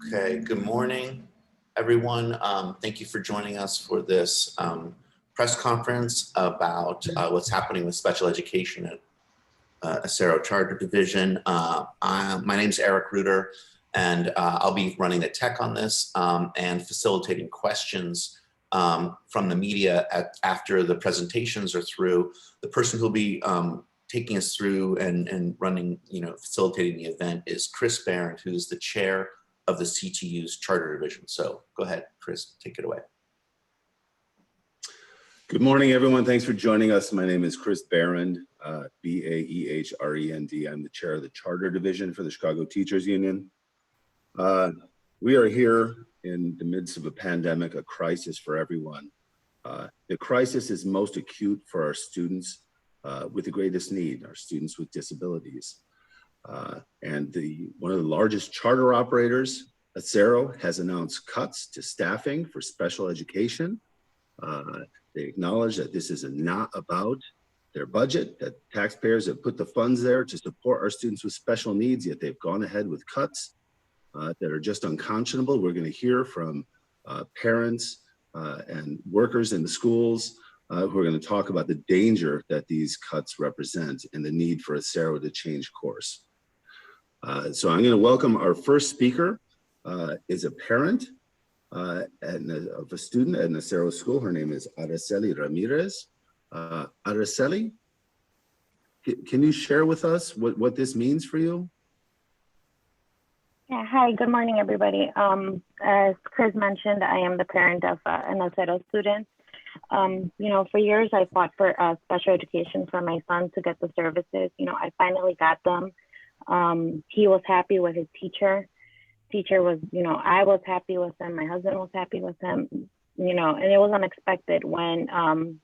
Okay, good morning, everyone. Thank you for joining us for this press conference about what's happening with special education at Acero Charter Division. My name is Eric Reuter, and I'll be running the tech on this and facilitating questions from the media after the presentations are through. The person who'll be taking us through and running, facilitating the event is Chris Barron, who's the chair of the CTU's Charter Division. So go ahead, Chris, take it away. Good morning, everyone. Thanks for joining us. My name is Chris Barron, B-A-E-H-R-E-N-D. I'm the chair of the Charter Division for the Chicago Teachers Union. We are here in the midst of a pandemic, a crisis for everyone. The crisis is most acute for our students with the greatest need, our students with disabilities. And one of the largest charter operators, Acero, has announced cuts to staffing for special education. They acknowledge that this is not about their budget, that taxpayers have put the funds there to support our students with special needs, yet they've gone ahead with cuts that are just unconscionable. We're going to hear from parents and workers in the schools who are going to talk about the danger that these cuts represent and the need for Acero to change course. So I'm going to welcome our first speaker, is a parent of a student at an Acero school. Her name is Araceli Ramirez. Araceli, can you share with us what this means for you? Yeah, hi, good morning, everybody. As Chris mentioned, I am the parent of an Acero student. For years I fought for special education for my son to get the services. I finally got them. He was happy with his teacher. Teacher was, I was happy with him. My husband was happy with him, and it was unexpected when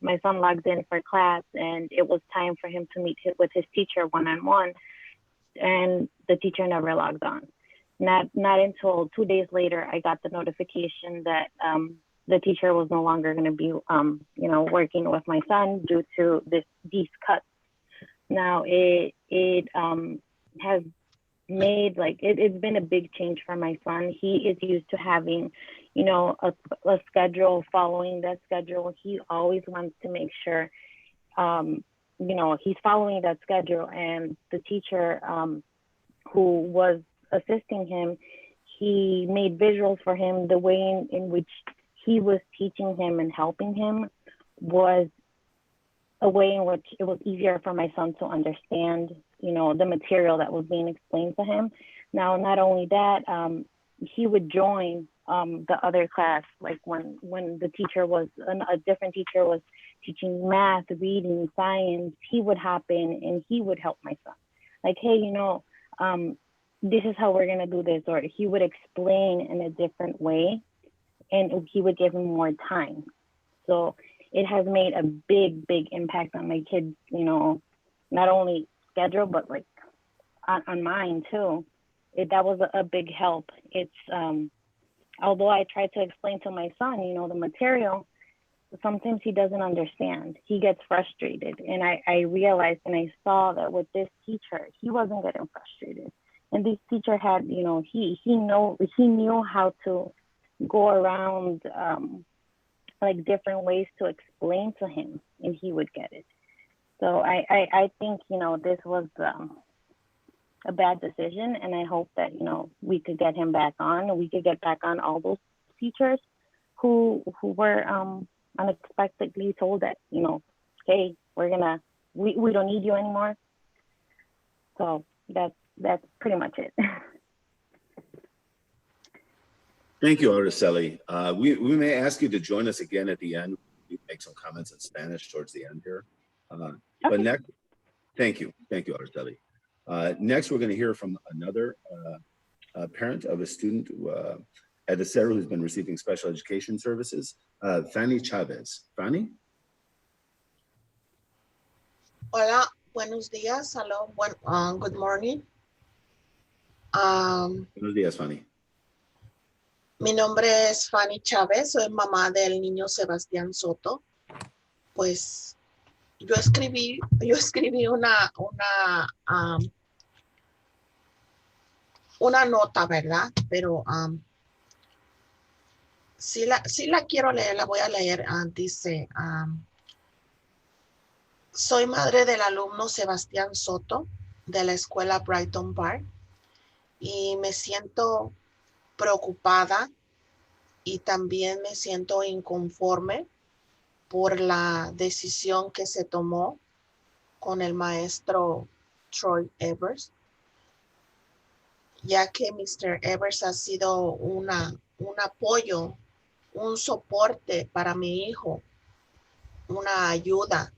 my son logged in for class and it was time for him to meet with his teacher one-on-one, and the teacher never logged on. Not until 2 days later, I got the notification that the teacher was no longer going to be, working with my son due to these cuts. Now it has made it's been a big change for my son. He is used to having, a schedule, following that schedule. He always wants to make sure, he's following that schedule. And the teacher who was assisting him, he made visuals for him. The way in which he was teaching him and helping him was a way in which it was easier for my son to understand, the material that was being explained to him. Now, not only that, he would join the other class, like when the teacher was, a different teacher was teaching math, reading, science, he would hop in and he would help my son. Like, hey, this is how we're gonna do this, or he would explain in a different way and he would give him more time. So it has made a big, big impact on my kids, not only schedule, but on mine too. That was a big help. It's, although I try to explain to my son, the material, sometimes he doesn't understand. He gets frustrated. And I realized and I saw that with this teacher, he wasn't getting frustrated. And this teacher had, he knew how to go around different ways to explain to him, and he would get it. So I think, this was a bad decision, and I hope that, we could get him back on. We could get back on all those teachers who were unexpectedly told that, hey, we don't need you anymore. So that's pretty much it. Thank you, Araceli. We may ask you to join us again at the end. We make some comments in Spanish towards the end here. Okay. But next, thank you, Araceli. Next, we're going to hear from another parent of a student at Acero who's been receiving special education services, Fanny Chavez. Fanny? Hola, buenos días. Hello, good morning. Buenos días, Fanny. Mi nombre es Fanny Chávez, soy mamá del niño Sebastián Soto. Pues yo escribí una nota, ¿verdad? Pero Sí la quiero leer, la voy a leer. Dice, soy madre del alumno Sebastián Soto de la escuela Brighton Park y me siento preocupada y también me siento inconforme por la decisión que se tomó con el maestro Troy Evers, ya que Mr. Evers ha sido un apoyo, un soporte para mi hijo, una ayuda.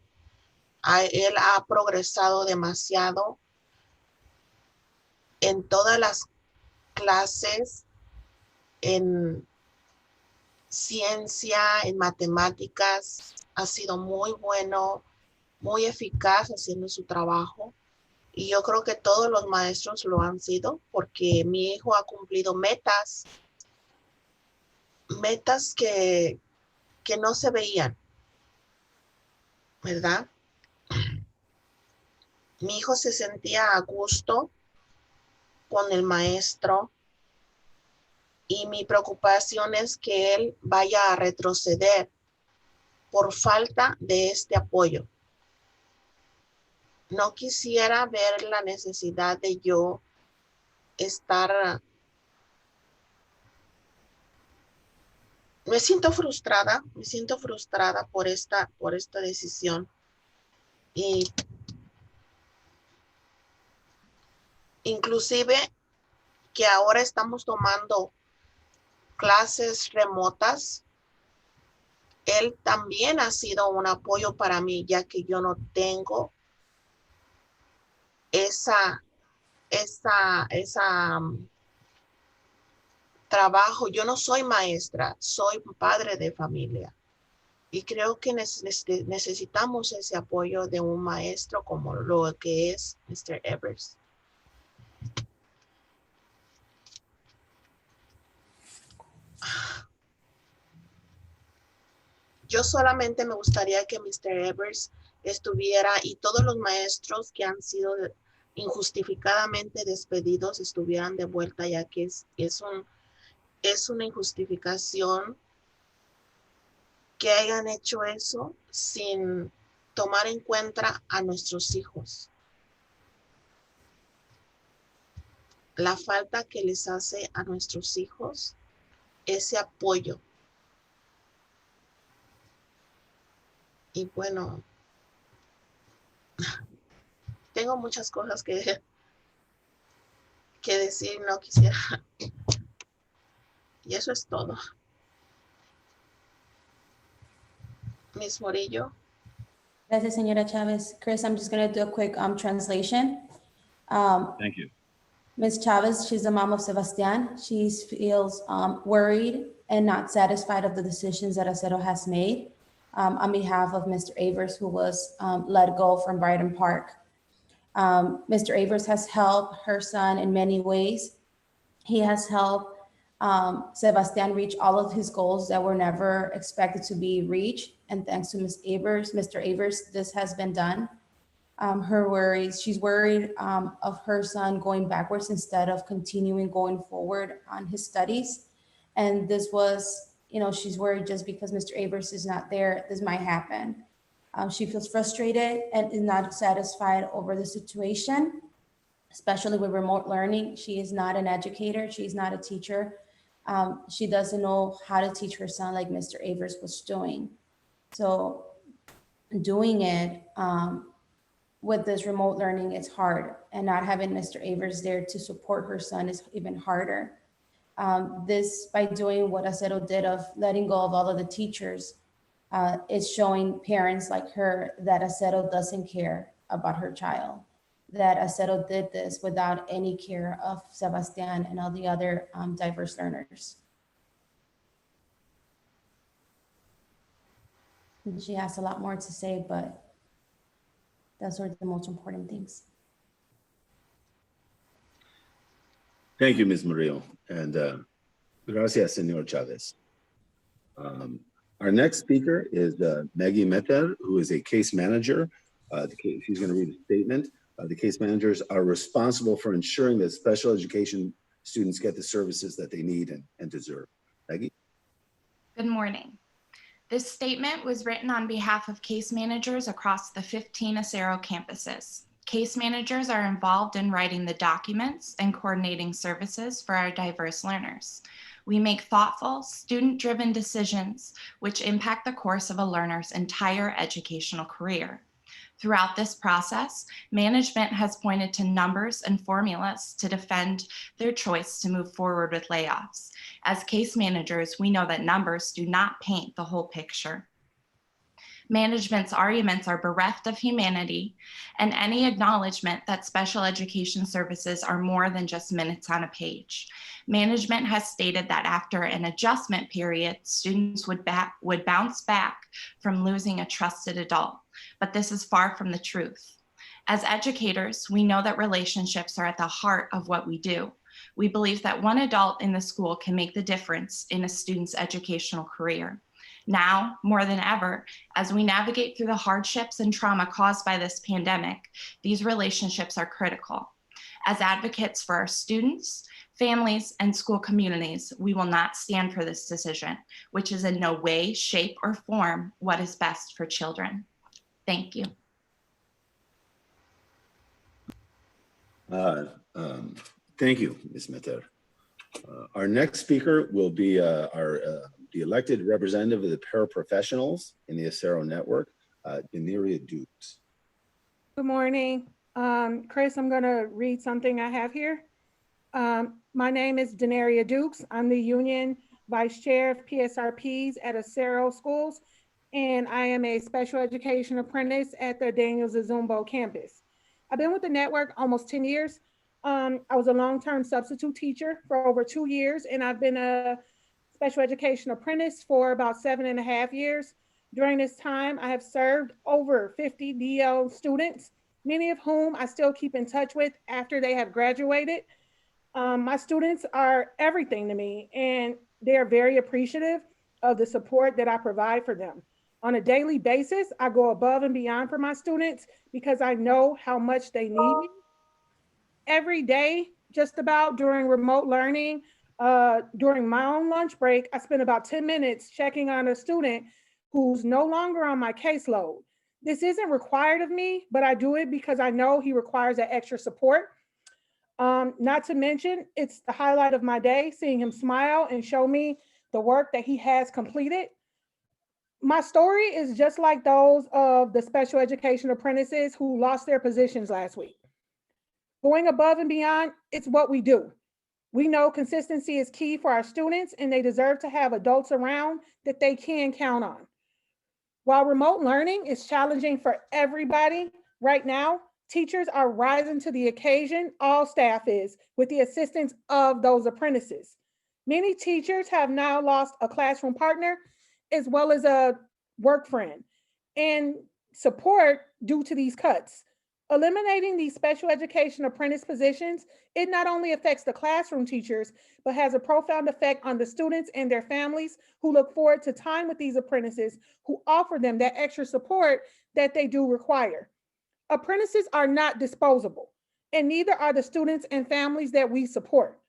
Él ha progresado demasiado en todas las clases, en ciencia, en matemáticas. Ha sido muy bueno, muy eficaz haciendo su trabajo. Y yo creo que todos los maestros lo han sido porque mi hijo ha cumplido metas que no se veían, ¿verdad? Mi hijo se sentía a gusto con el maestro y mi preocupación es que él vaya a retroceder por falta de este apoyo. No quisiera ver la necesidad de yo estar. Me siento frustrada por esta decisión. Y inclusive que ahora estamos tomando clases remotas, él también ha sido un apoyo para mí, ya que yo no tengo esa trabajo. Yo no soy maestra, soy padre de familia. Y creo que necesitamos ese apoyo de un maestro como lo que es Mr. Evers. Yo solamente me gustaría que Mr. Evers estuviera y todos los maestros que han sido injustificadamente despedidos estuvieran de vuelta, ya que es una injustificación que hayan hecho eso sin tomar en cuenta a nuestros hijos. La falta que les hace a nuestros hijos ese apoyo. Y bueno, tengo muchas cosas que decir, no quisiera. Y eso es todo. Miss Morillo. Gracias, señora Chavez. Chris, I'm just going to do a quick translation. Thank you. Ms. Chavez, she's the mom of Sebastian. She feels worried and not satisfied of the decisions that Acero has made on behalf of Mr. Avers, who was let go from Brighton Park. Mr. Avers has helped her son in many ways. He has helped Sebastian reach all of his goals that were never expected to be reached. And thanks to Ms. Avers, Mr. Avers, this has been done. She's worried of her son going backwards instead of continuing going forward on his studies. And this was, she's worried just because Mr. Avers is not there, this might happen. She feels frustrated and is not satisfied over the situation, especially with remote learning. She is not an educator. She's not a teacher. She doesn't know how to teach her son like Mr. Avers was doing. So doing it with this remote learning, it's hard. And not having Mr. Avers there to support her son is even harder. This, by doing what Acero did of letting go of all of the teachers, it's showing parents like her that Acero doesn't care about her child, that Acero did this without any care of Sebastian and all the other diverse learners. And she has a lot more to say, but those are the most important things. Thank you, Ms. Murillo, and gracias, Senor Chavez. Our next speaker is Maggie Meter, who is a case manager. She's going to read a statement. The case managers are responsible for ensuring that special education students get the services that they need and deserve. Maggie? Good morning. This statement was written on behalf of case managers across the 15 Acero campuses. Case managers are involved in writing the documents and coordinating services for our diverse learners. We make thoughtful, student-driven decisions which impact the course of a learner's entire educational career. Throughout this process, management has pointed to numbers and formulas to defend their choice to move forward with layoffs. As case managers, we know that numbers do not paint the whole picture. Management's arguments are bereft of humanity and any acknowledgement that special education services are more than just minutes on a page. Management has stated that after an adjustment period, students would bounce back from losing a trusted adult, but this is far from the truth. As educators, we know that relationships are at the heart of what we do. We believe that one adult in the school can make the difference in a student's educational career. Now, more than ever, as we navigate through the hardships and trauma caused by this pandemic, these relationships are critical. As advocates for our students, families, and school communities, we will not stand for this decision, which is in no way, shape, or form what is best for children. Thank you. Thank you, Ms. Meter. Our next speaker will be the elected representative of the paraprofessionals in the Acero network, Deneria Dukes. Good morning. Chris, I'm going to read something I have here. My name is Deneria Dukes. I'm the Union Vice Chair of PSRPs at Acero Schools, and I am a special education apprentice at the Daniel Zazumbo campus. I've been with the network almost 10 years. I was a long-term substitute teacher for over 2 years, and I've been a special education apprentice for about 7.5 years. During this time, I have served over 50 DL students, many of whom I still keep in touch with after they have graduated. My students are everything to me, and they are very appreciative of the support that I provide for them. On a daily basis, I go above and beyond for my students because I know how much they need me. Every day, just about during remote learning, during my own lunch break, I spend about 10 minutes checking on a student who's no longer on my caseload. This isn't required of me, but I do it because I know he requires that extra support. Not to mention, it's the highlight of my day, seeing him smile and show me the work that he has completed. My story is just like those of the special education apprentices who lost their positions last week. Going above and beyond, it's what we do. We know consistency is key for our students, and they deserve to have adults around that they can count on. While remote learning is challenging for everybody right now, teachers are rising to the occasion, all staff is, with the assistance of those apprentices. Many teachers have now lost a classroom partner as well as a work friend and support due to these cuts. Eliminating these special education apprentice positions, it not only affects the classroom teachers, but has a profound effect on the students and their families who look forward to time with these apprentices who offer them that extra support that they do require. Apprentices are not disposable, and neither are the students and families that we support.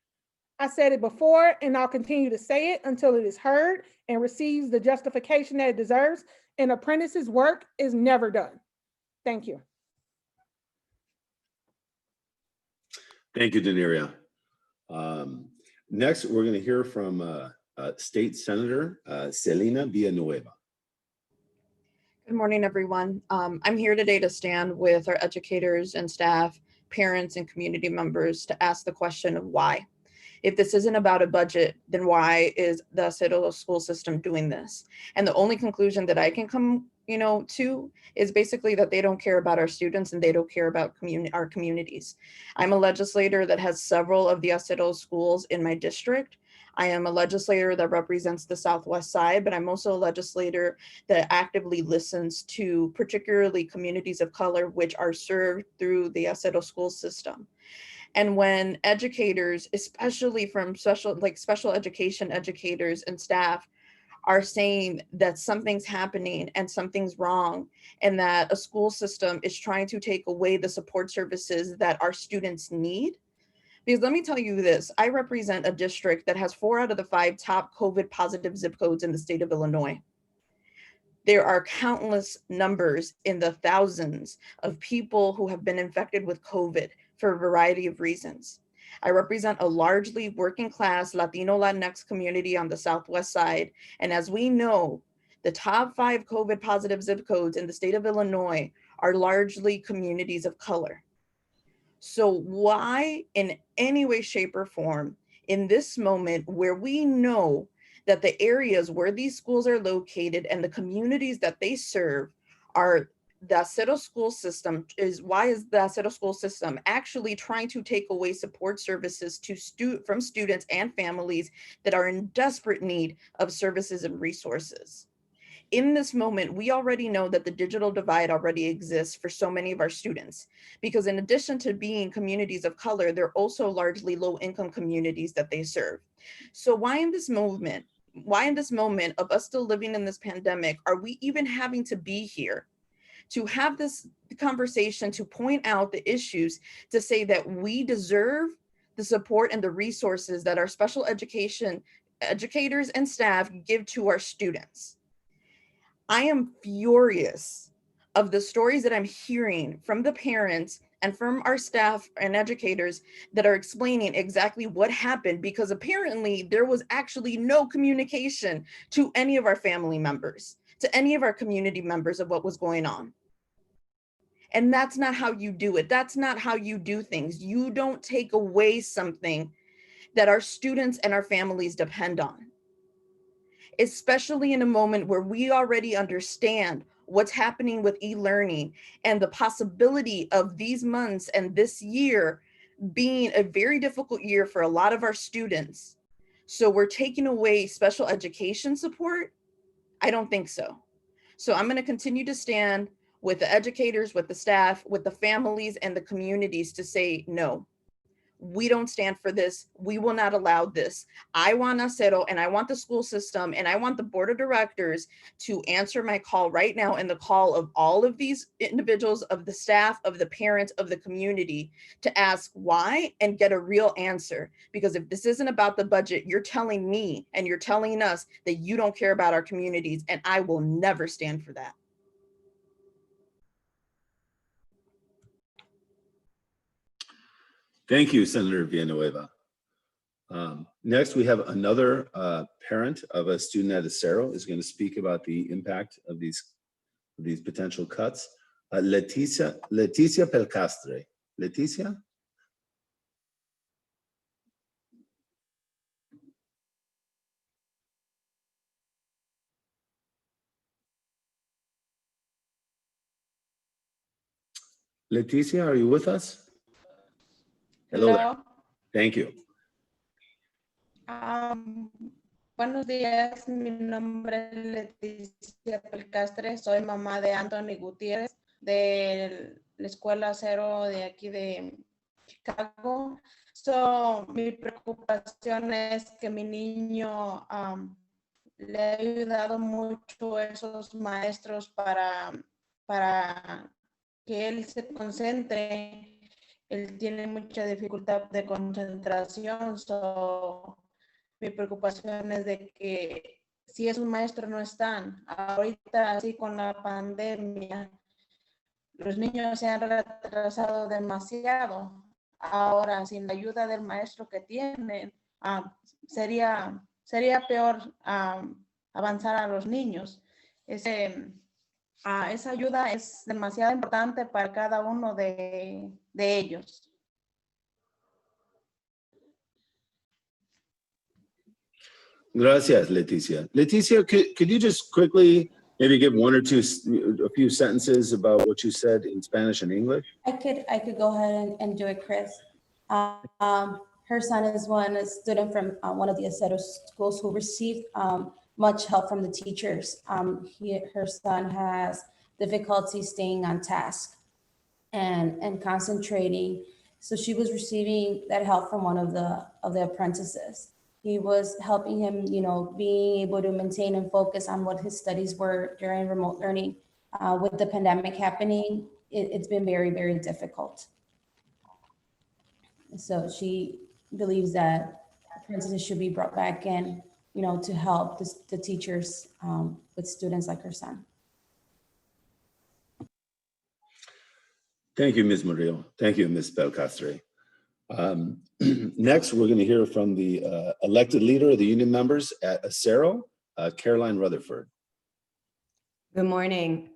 I said it before, and I'll continue to say it until it is heard and receives the justification that it deserves. An apprentice's work is never done. Thank you. Thank you, Deneria. Next, we're going to hear from State Senator Celina Villanueva. Good morning, everyone. I'm here today to stand with our educators and staff, parents, and community members to ask the question of why. If this isn't about a budget, then why is the Acero school system doing this? And the only conclusion that I can come to is basically that they don't care about our students and they don't care about our communities. I'm a legislator that has several of the Acero schools in my district. I am a legislator that represents the Southwest side, but I'm also a legislator that actively listens to particularly communities of color, which are served through the Acero school system. And when educators, especially from special education educators and staff, are saying that something's happening and something's wrong, and that a school system is trying to take away the support services that our students need, Because let me tell you this, I represent a district that has 4 out of the 5 top COVID positive zip codes in the state of Illinois. There are countless numbers in the thousands of people who have been infected with COVID for a variety of reasons. I represent a largely working class Latino Latinx community on the Southwest side. And as we know, the top 5 COVID positive zip codes in the state of Illinois are largely communities of color. So why in any way, shape, or form in this moment where we know that the areas where these schools are located and the communities that they serve are the Acero school system why is the Acero school system actually trying to take away support services from students and families that are in desperate need of services and resources? In this moment, we already know that the digital divide already exists for so many of our students, because in addition to being communities of color, they're also largely low income communities that they serve. So why in this moment of us still living in this pandemic, are we even having to be here to have this conversation, to point out the issues, to say that we deserve the support and the resources that our special education educators and staff give to our students? I am furious of the stories that I'm hearing from the parents and from our staff and educators that are explaining exactly what happened, because apparently there was actually no communication to any of our family members, to any of our community members of what was going on. And that's not how you do it. That's not how you do things. You don't take away something that our students and our families depend on, especially in a moment where we already understand what's happening with e-learning and the possibility of these months and this year being a very difficult year for a lot of our students. So we're taking away special education support? I don't think so. So I'm going to continue to stand with the educators, with the staff, with the families and the communities to say, no, we don't stand for this. We will not allow this. I want Acero, and I want the school system, and I want the board of directors to answer my call right now, and the call of all of these individuals, of the staff, of the parents, of the community, to ask why and get a real answer. Because if this isn't about the budget, you're telling me and you're telling us that you don't care about our communities, and I will never stand for that. Thank you, Senator Villanueva. Next, we have another parent of a student at Acero is going to speak about the impact of these potential cuts. Leticia Pelcastre. Leticia? Leticia, are you with us? Hello there. Thank you. Buenos días, mi nombre es Leticia Pelcastre, soy mamá de Anthony Gutiérrez de la Escuela Acero de aquí de Chicago. Mi preocupación es que mi niño le ha ayudado mucho a esos maestros para que él se concentre. Él tiene mucha dificultad de concentración. Mi preocupación es de que si esos maestros no están, ahorita así con la pandemia, los niños se han retrasado demasiado. Ahora, sin la ayuda del maestro que tienen, sería peor avanzar a los niños. Esa ayuda es demasiado importante para cada uno de ellos. Gracias, Leticia. Leticia, could you just quickly maybe give a few sentences about what you said in Spanish and English? I could go ahead and do it, Chris. Her son is a student from one of the Acero schools who received much help from the teachers. Her son has difficulty staying on task and concentrating. So she was receiving that help from one of the apprentices. He was helping him, being able to maintain and focus on what his studies were during remote learning. With the pandemic happening, it's been very, very difficult. So she believes that apprentices should be brought back in, to help the teachers with students like her son. Thank you, Ms. Murillo. Thank you, Ms. Belcastre. Next, we're going to hear from the elected leader of the union members at Acero, Caroline Rutherford. Good morning.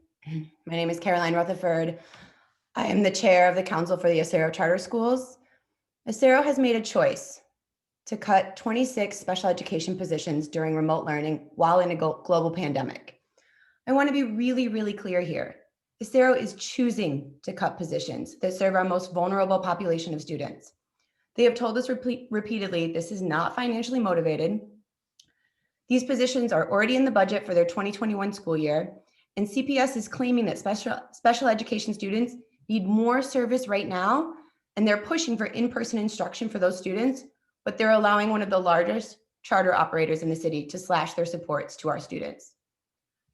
My name is Caroline Rutherford. I am the chair of the Council for the Acero Charter Schools. Acero has made a choice to cut 26 special education positions during remote learning while in a global pandemic. I want to be really, really clear here. Acero is choosing to cut positions that serve our most vulnerable population of students. They have told us repeatedly this is not financially motivated. These positions are already in the budget for their 2021 school year, and CPS is claiming that special education students need more service right now, and they're pushing for in-person instruction for those students, but they're allowing one of the largest charter operators in the city to slash their supports to our students.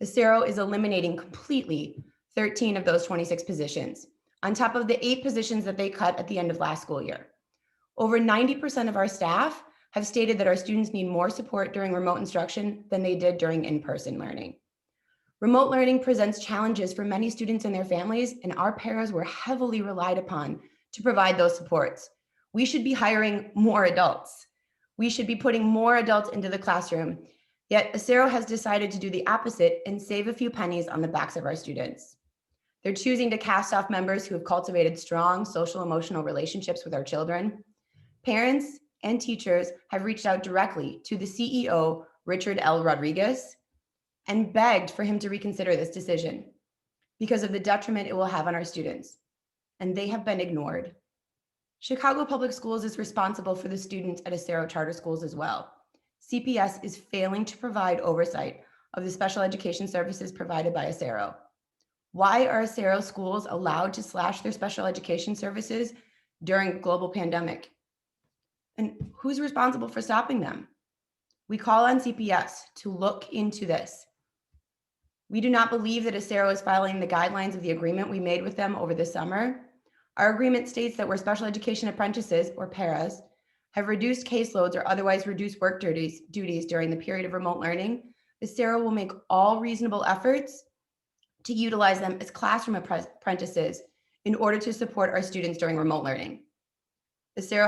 Acero is eliminating completely 13 of those 26 positions, on top of the 8 positions that they cut at the end of last school year. Over 90% of our staff have stated that our students need more support during remote instruction than they did during in-person learning. Remote learning presents challenges for many students and their families, and our paras were heavily relied upon to provide those supports. We should be hiring more adults. We should be putting more adults into the classroom. Yet Acero has decided to do the opposite and save a few pennies on the backs of our students. They're choosing to cast off members who have cultivated strong social emotional relationships with our children. Parents and teachers have reached out directly to the CEO, Richard L. Rodriguez, and begged for him to reconsider this decision because of the detriment it will have on our students. And they have been ignored. Chicago Public Schools is responsible for the students at Acero Charter Schools as well. CPS is failing to provide oversight of the special education services provided by Acero. Why are Acero schools allowed to slash their special education services during a global pandemic? And who's responsible for stopping them? We call on CPS to look into this. We do not believe that Acero is following the guidelines of the agreement we made with them over the summer. Our agreement states that where special education apprentices, or paras, have reduced caseloads or otherwise reduced work duties during the period of remote learning, Acero will make all reasonable efforts to utilize them as classroom apprentices in order to support our students during remote learning. Acero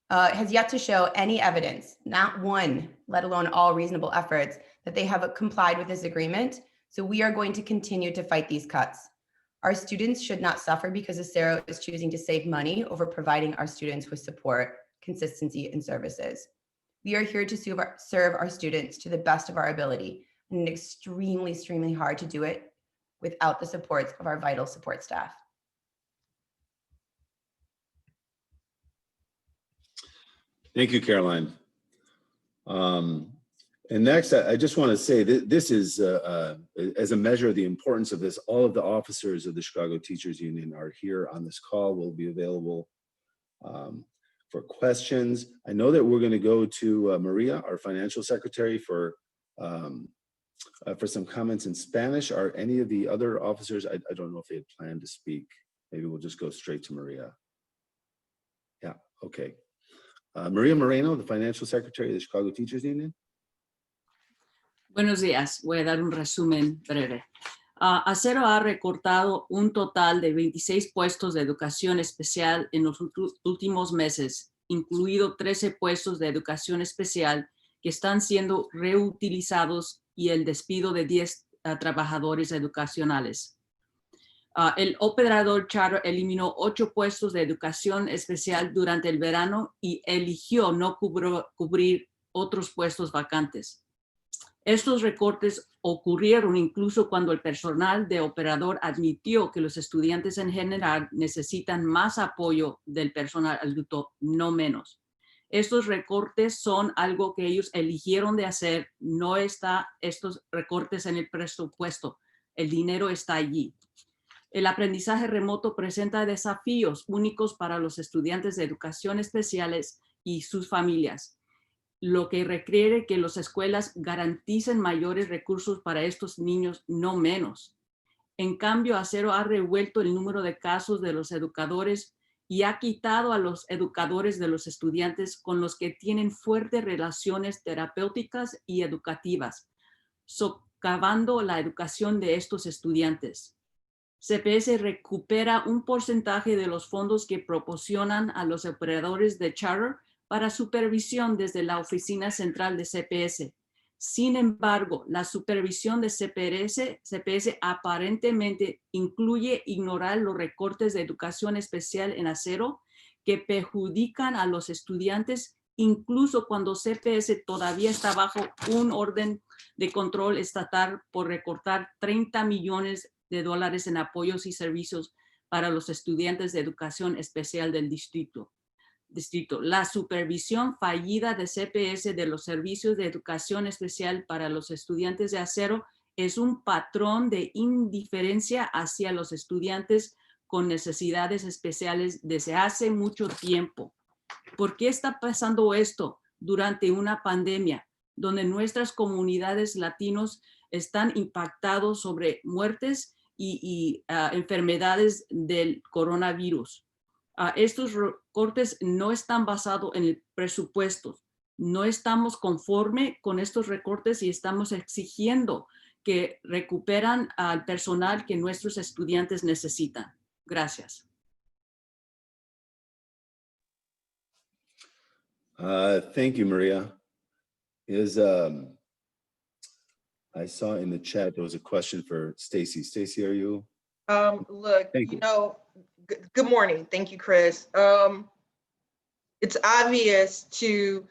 has yet to show any evidence, not one, let alone all reasonable efforts, that they have complied with this agreement. So we are going to continue to fight these cuts. Our students should not suffer because Acero is choosing to save money over providing our students with support, consistency, and services. We are here to serve our students to the best of our ability, and it's extremely, extremely hard to do it without the supports of our vital support staff. Thank you, Caroline. And next, I just want to say that this is, as a measure of the importance of this, all of the officers of the Chicago Teachers Union are here on this call, will be available for questions. I know that we're going to go to Maria, our financial secretary, for some comments in Spanish. Are any of the other officers, I don't know if they had planned to speak. Maybe we'll just go straight to Maria. Yeah, okay. Maria Moreno, the financial secretary of the Chicago Teachers Union. Buenos días, voy a dar un resumen breve. Acero ha recortado un total de 26 puestos de educación especial en los últimos meses, incluido 13 puestos de educación especial que están siendo reutilizados y el despido de 10 trabajadores educacionales. El operador Charter eliminó 8 puestos de educación especial durante el verano y eligió no cubrir otros puestos vacantes. Estos recortes ocurrieron incluso cuando el personal de operador admitió que los estudiantes en general necesitan más apoyo del personal adulto, no menos. Estos recortes son algo que ellos eligieron de hacer, no está estos recortes en el presupuesto, el dinero está allí. El aprendizaje remoto presenta desafíos únicos para los estudiantes de educación especiales y sus familias, lo que requiere que las escuelas garanticen mayores recursos para estos niños, no menos. En cambio, Acero ha revuelto el número de casos de los educadores y ha quitado a los educadores de los estudiantes con los que tienen fuertes relaciones terapéuticas y educativas, socavando la educación de estos estudiantes. CPS recupera un porcentaje de los fondos que proporcionan a los operadores de charter para supervisión desde la oficina central de CPS. Sin embargo, la supervisión de CPS aparentemente incluye ignorar los recortes de educación especial en Acero que perjudican a los estudiantes incluso cuando CPS todavía está bajo un orden de control estatal por recortar $30 millones en apoyos y servicios para los estudiantes de educación especial del distrito. La supervisión fallida de CPS de los servicios de educación especial para los estudiantes de Acero es un patrón de indiferencia hacia los estudiantes con necesidades especiales desde hace mucho tiempo. ¿Por qué está pasando esto durante una pandemia donde nuestras comunidades latinos están impactados sobre muertes y enfermedades del coronavirus? Estos recortes no están basados en el presupuesto. No estamos conforme con estos recortes y estamos exigiendo que recuperan al personal que nuestros estudiantes necesitan. Gracias. Thank you, Maria. I saw in the chat there was a question for Stacy. Stacy, are you? Look, Thank you. Good morning. Thank you, Chris. It's obvious to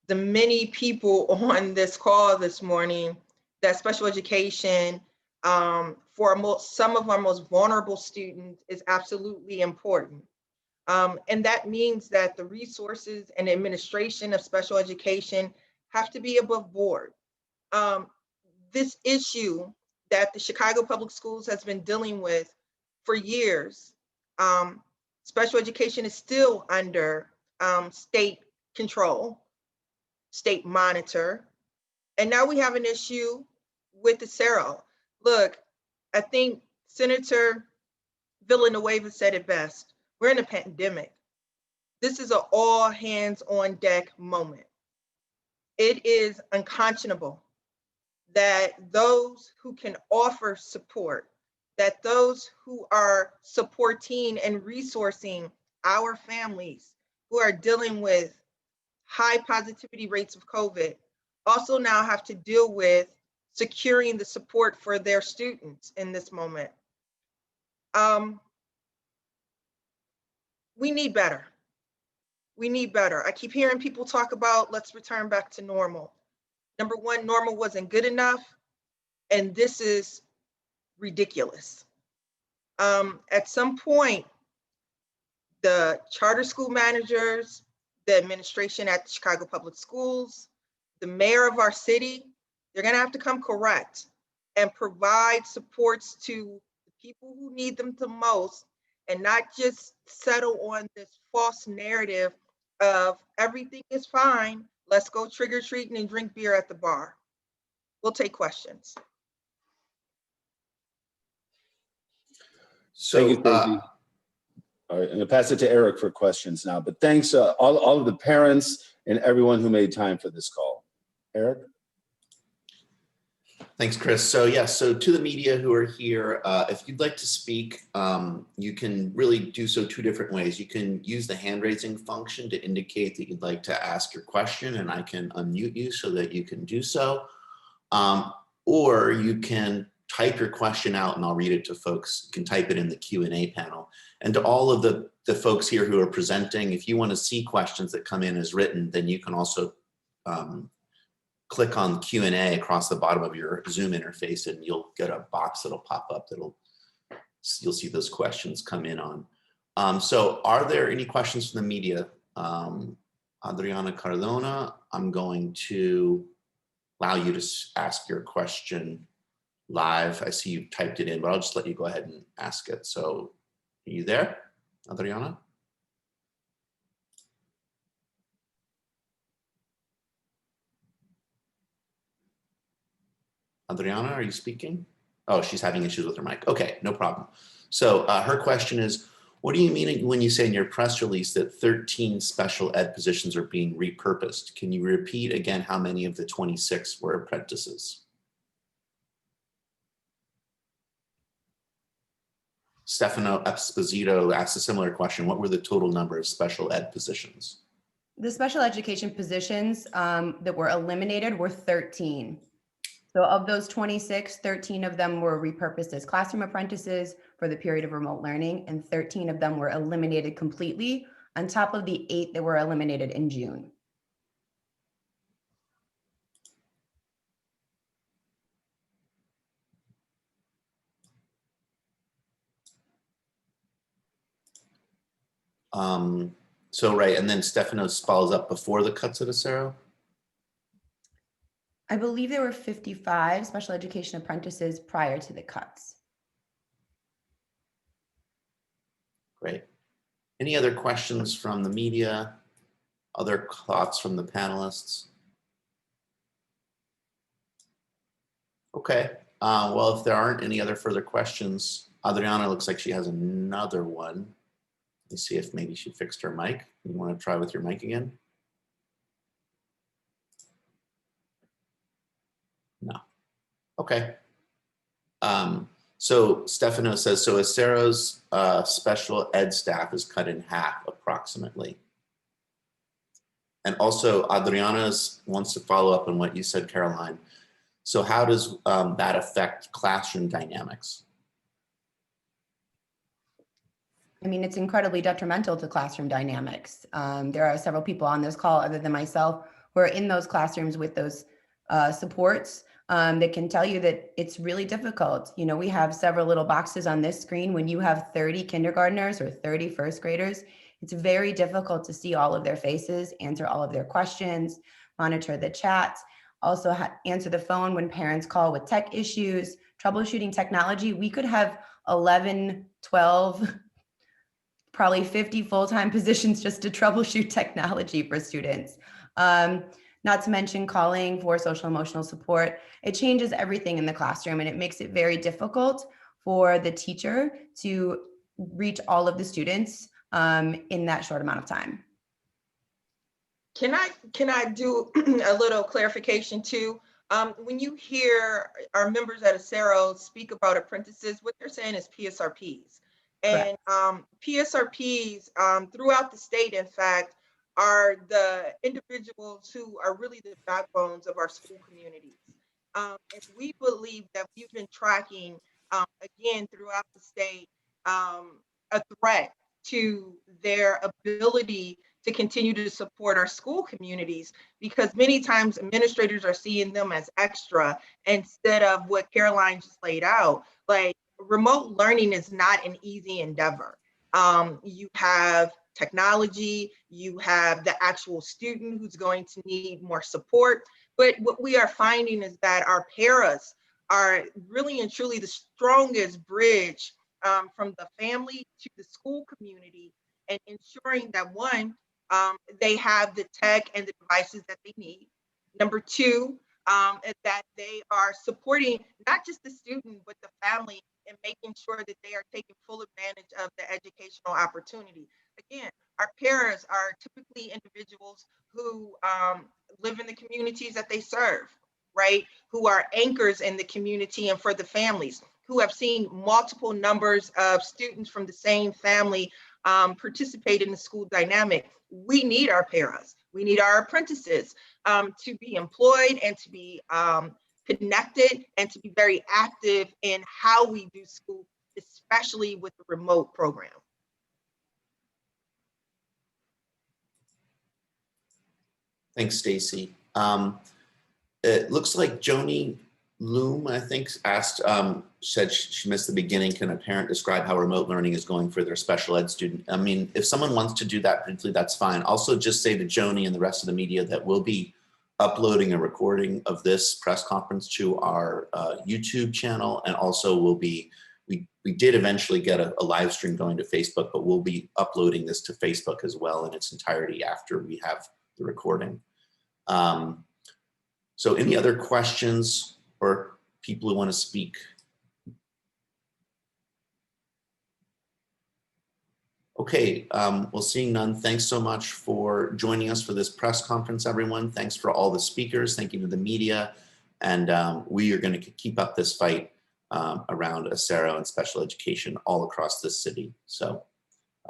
the many people on this call this morning that special education for some of our most vulnerable students is absolutely important. And that means that the resources and administration of special education have to be above board. This issue that the Chicago Public Schools has been dealing with for years, special education is still under state control, state monitor. And now we have an issue with Acero. Look, I think Senator Villanueva said it best. We're in a pandemic. This is an all hands on deck moment. It is unconscionable that those who can offer support, that those who are supporting and resourcing our families who are dealing with high positivity rates of COVID also now have to deal with securing the support for their students in this moment. We need better. We need better. I keep hearing people talk about let's return back to normal. Number one, normal wasn't good enough, and this is ridiculous. At some point, the charter school managers, the administration at the Chicago Public Schools, the mayor of our city, they're gonna have to come correct and provide supports to the people who need them the most and not just settle on this false narrative of everything is fine, let's go trick-or-treating and drink beer at the bar. We'll take questions. So, Thank you, Stacy. All right, I'm gonna pass it to Eric for questions now, but thanks all of the parents and everyone who made time for this call. Eric? Thanks, Chris. So yes, so to the media who are here, if you'd like to speak, you can really do so two different ways. You can use the hand raising function to indicate that you'd like to ask your question, and I can unmute you so that you can do so. Or you can type your question out and I'll read it to folks. You can type it in the Q&A panel. And to all of the folks here who are presenting, if you want to see questions that come in as written, then you can also click on Q&A across the bottom of your Zoom interface and you'll get a box that'll pop up you'll see those questions come in on. So are there any questions from the media? Adriana Cardona, I'm going to allow you to ask your question live. I see you typed it in, but I'll just let you go ahead and ask it. So are you there, Adriana? Adriana, are you speaking? Oh, she's having issues with her mic. Okay, no problem. So her question is, What do you mean when you say in your press release that 13 special ed positions are being repurposed? Can you repeat again how many of the 26 were apprentices? Stefano Esposito asked a similar question. What were the total number of special ed positions? The special education positions that were eliminated were 13. So of those 26, 13 of them were repurposed as classroom apprentices for the period of remote learning, and 13 of them were eliminated completely on top of the 8 that were eliminated in June. So right, and then Stefanos follows up before the cuts at Acero? I believe there were 55 special education apprentices prior to the cuts. Great. Any other questions from the media? Other thoughts from the panelists? Okay, well, if there aren't any other further questions, Adriana looks like she has another one. Let me see if maybe she fixed her mic. You want to try with your mic again? No. Okay. So Stefano says, so Acero's special ed staff is cut in half approximately. And also Adriana's wants to follow up on what you said, Caroline. So how does that affect classroom dynamics? I mean, it's incredibly detrimental to classroom dynamics. There are several people on this call other than myself who are in those classrooms with those supports that can tell you that it's really difficult. You know, we have several little boxes on this screen. When you have 30 kindergartners or 30 first graders, it's very difficult to see all of their faces, answer all of their questions, monitor the chats, also answer the phone when parents call with tech issues, troubleshooting technology. We could have 11, 12, probably 50 full-time positions just to troubleshoot technology for students. Not to mention calling for social emotional support. It changes everything in the classroom, and it makes it very difficult for the teacher to reach all of the students in that short amount of time. Can I do a little clarification too? When you hear our members at Acero speak about apprentices, what they're saying is PSRPs. And PSRPs throughout the state, in fact, are the individuals who are really the backbones of our school communities. And we believe that we've been tracking, again, throughout the state, a threat to their ability to continue to support our school communities, because many times administrators are seeing them as extra instead of what Caroline just laid out. Like, remote learning is not an easy endeavor. You have technology, you have the actual student who's going to need more support. But what we are finding is that our paras are really and truly the strongest bridge from the family to the school community, and ensuring that one, they have the tech and the devices that they need. Number two, that they are supporting not just the student, but the family, and making sure that they are taking full advantage of the educational opportunity. Again, our parents are typically individuals who live in the communities that they serve, right? Who are anchors in the community and for the families, who have seen multiple numbers of students from the same family participate in the school dynamic. We need our paras, we need our apprentices to be employed and to be connected and to be very active in how we do school, especially with the remote program. Thanks, Stacy. It looks like Joni Loom, I think, asked, said she missed the beginning. Can a parent describe how remote learning is going for their special ed student? I mean, if someone wants to do that briefly, that's fine. Also, just say to Joni and the rest of the media that we'll be uploading a recording of this press conference to our YouTube channel, and also we'll be, we did eventually get a live stream going to Facebook, but we'll be uploading this to Facebook as well in its entirety after we have the recording. So any other questions or people who want to speak? Okay, well, seeing none, thanks so much for joining us for this press conference, everyone. Thanks for all the speakers. Thank you to the media. And we are going to keep up this fight around Acero and special education all across this city. So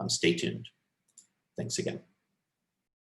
stay tuned. Thanks again.